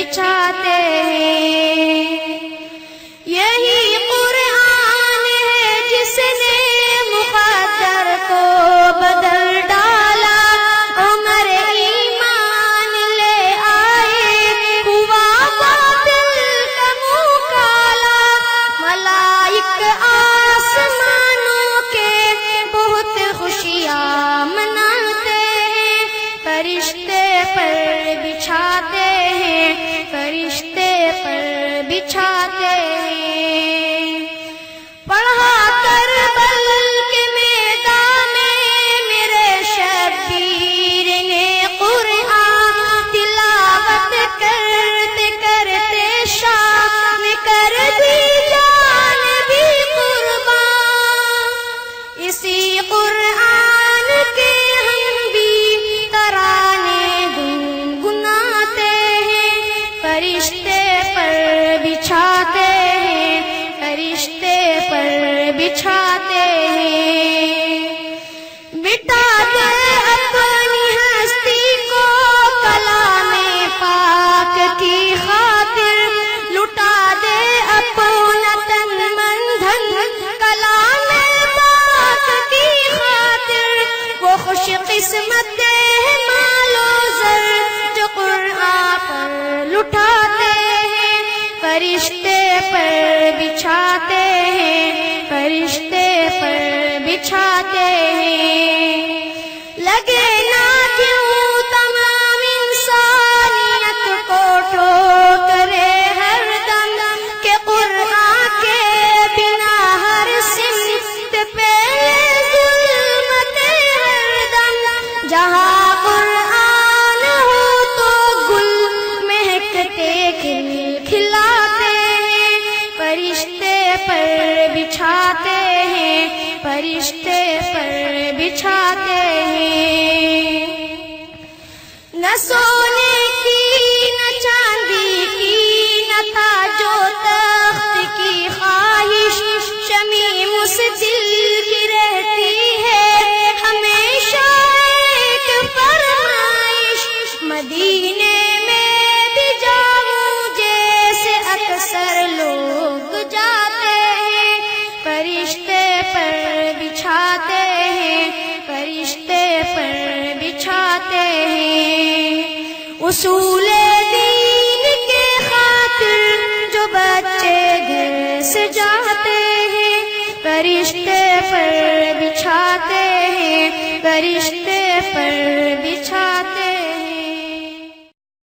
بچھاتے ہیں۔ یہی قرآن ہے جس نے مقدر کو بدل ڈالا، عمر ایمان لے آئے، ہوا باطل کا منہ کالا۔ ملائک آسمانوں کے بہت خوشیاں مناتے ہیں، فرشتے پر بچھاتے ہیں، فرشتے پر بچھاتے ہیں۔ پڑھا کربل کے میدان میں میرے شبیر نے قرآن، تلاوت کرتے کرتے شام کر دی جان بھی قربان۔ اسی قرآن کے ہم بھی ترانے گنگناتے ہیں، فرشتے پر بچھاتے ہیں، فرشتے پر بچھاتے ہیں۔ مٹا دے اپنی ہستی کو کلام پاک کی خاطر، لٹا دے اپنا تن من دھن کلام پاک کی خاطر۔ وہ خوش قسمت مال و زر جو قرآن پر لٹاتے ہیں، فرشتے پر بچھاتے ہیں، فرشتے پر بچھاتے ہیں۔ لگے نہ کیوں تمام انسانیت کو ٹھوکرے ہر دم، کہ قرآن کے بنا ہر سمت پہ ظلمت ہر دم۔ جہاں قرآن ہو تو گل مہکتے کھل کھلاتے ہیں، فرشتے پر بچھاتے ہیں، فرشتے پر بچھاتے ہیں۔ نہ سونے کی نہ چاندی کی نہ تھا جو تخت کی خواہش، شمیم اس دل کی رہتی ہے ہمیشہ ایک فرمائش، مدینے میں بھی جاؤں جیسے اکثر لوگ جاتے ہیں، فرشتے پر بچھاتے ہیں، فرشتے پر بچھاتے ہیں۔ اصول دین کے خاطر جو بچے گھر سے جاتے ہیں، فرشتے پر بچھاتے ہیں، فرشتے پر